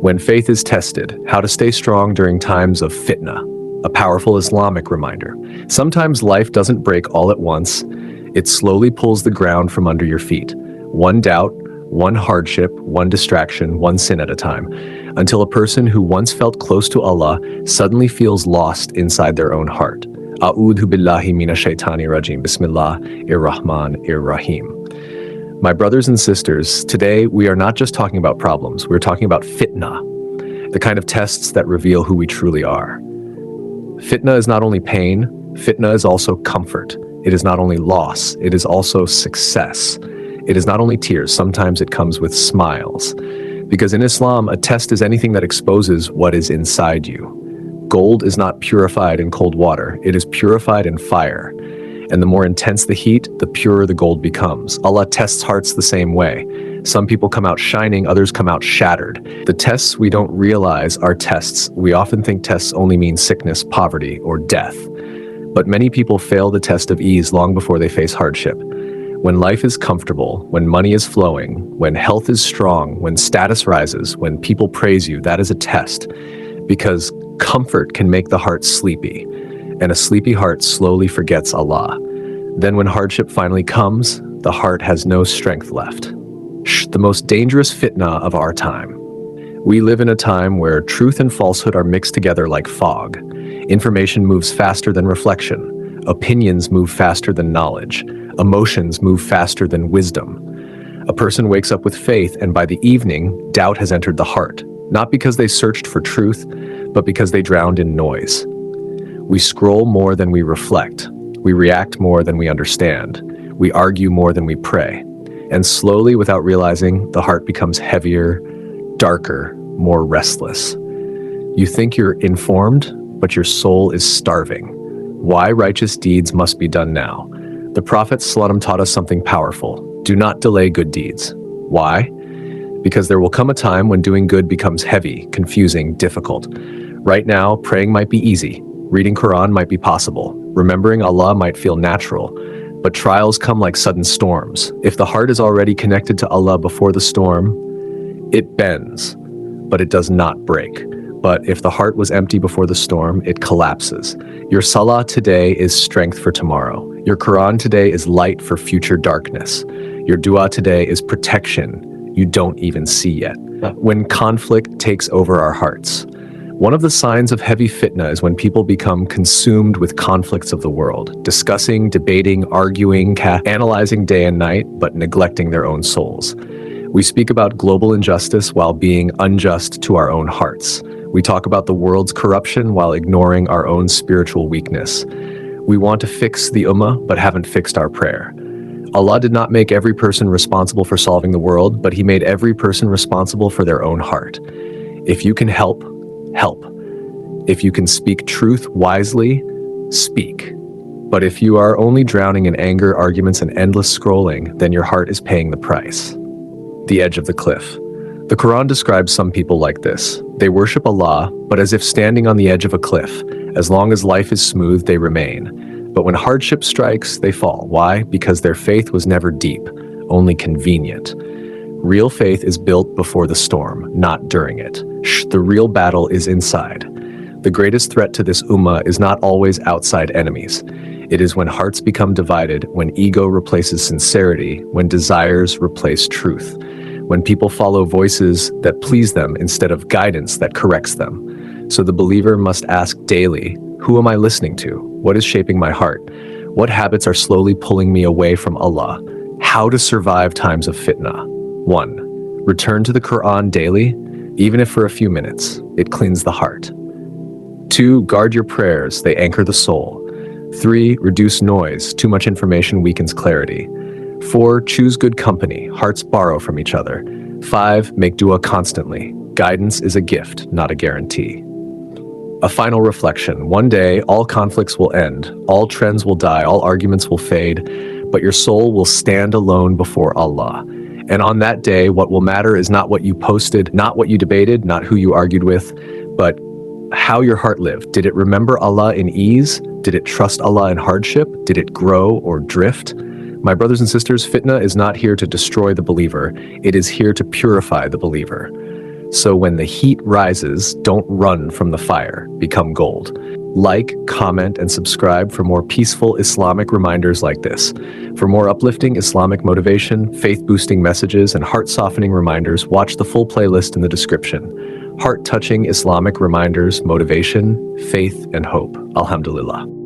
When faith is tested, how to stay strong during times of fitnah, a powerful Islamic reminder. Sometimes life doesn't break all at once. It slowly pulls the ground from under your feet. One doubt, one hardship, one distraction, one sin at a time, until a person who once felt close to Allah suddenly feels lost inside their own heart. A'udhu billahi minash shaitani rajim. Bismillahir-Rahmanir-Rahim. My brothers and sisters, today we are not just talking about problems, we're talking about fitnah, the kind of tests that reveal who we truly are. Fitnah is not only pain, fitnah is also comfort. It is not only loss, it is also success. It is not only tears, sometimes it comes with smiles. Because in Islam, a test is anything that exposes what is inside you. Gold is not purified in cold water, it is purified in fire. And the more intense the heat, the purer the gold becomes. Allah tests hearts the same way. Some people come out shining, others come out shattered. The tests we don't realize are tests. We often think tests only mean sickness, poverty, or death. But many people fail the test of ease long before they face hardship. When life is comfortable, when money is flowing, when health is strong, when status rises, when people praise you, that is a test. Because comfort can make the heart sleepy, and a sleepy heart slowly forgets Allah. Then when hardship finally comes, the heart has no strength left. The most dangerous fitnah of our time. We live in a time where truth and falsehood are mixed together like fog. Information moves faster than reflection. Opinions move faster than knowledge. Emotions move faster than wisdom. A person wakes up with faith, and by the evening, doubt has entered the heart. Not because they searched for truth, but because they drowned in noise. We scroll more than we reflect. We react more than we understand. We argue more than we pray. And slowly, without realizing, the heart becomes heavier, darker, more restless. You think you're informed, but your soul is starving. Why righteous deeds must be done now? The Prophet ﷺ taught us something powerful. Do not delay good deeds. Why? Because there will come a time when doing good becomes heavy, confusing, difficult. Right now, praying might be easy. Reading Qur'an might be possible. Remembering Allah might feel natural. But trials come like sudden storms. If the heart is already connected to Allah before the storm, it bends, but it does not break. But if the heart was empty before the storm, it collapses. Your salah today is strength for tomorrow. Your Qur'an today is light for future darkness. Your dua today is protection you don't even see yet. When conflict takes over our hearts. One of the signs of heavy fitnah is when people become consumed with conflicts of the world, discussing, debating, arguing, analyzing day and night, but neglecting their own souls. We speak about global injustice while being unjust to our own hearts. We talk about the world's corruption while ignoring our own spiritual weakness. We want to fix the ummah, but haven't fixed our prayer. Allah did not make every person responsible for solving the world, but He made every person responsible for their own heart. If you can help, help. If you can speak truth wisely, speak. But if you are only drowning in anger, arguments, and endless scrolling, then your heart is paying the price. The edge of the cliff. The Quran describes some people like this. They worship Allah, but as if standing on the edge of a cliff. As long as life is smooth, they remain. But when hardship strikes, they fall. Why? Because their faith was never deep, only convenient. Real faith is built before the storm, not during it. The real battle is inside. The greatest threat to this ummah is not always outside enemies. It is when hearts become divided, when ego replaces sincerity, when desires replace truth, when people follow voices that please them instead of guidance that corrects them. So the believer must ask daily, who am I listening to? What is shaping my heart? What habits are slowly pulling me away from Allah? How to survive times of fitnah. 1. Return to the Qur'an daily, even if for a few minutes. It cleans the heart. 2. Guard your prayers, they anchor the soul. 3. Reduce noise, too much information weakens clarity. 4. Choose good company, hearts borrow from each other. 5. Make dua constantly. Guidance is a gift, not a guarantee. A final reflection. One day, all conflicts will end, all trends will die, all arguments will fade, but your soul will stand alone before Allah. And on that day, what will matter is not what you posted, not what you debated, not who you argued with, but how your heart lived. Did it remember Allah in ease? Did it trust Allah in hardship? Did it grow or drift? My brothers and sisters, fitnah is not here to destroy the believer. It is here to purify the believer. So when the heat rises, don't run from the fire, become gold. Like, comment, and subscribe for more peaceful Islamic reminders like this. For more uplifting Islamic motivation, faith-boosting messages, and heart-softening reminders, watch the full playlist in the description. Heart-touching Islamic reminders, motivation, faith, and hope. Alhamdulillah.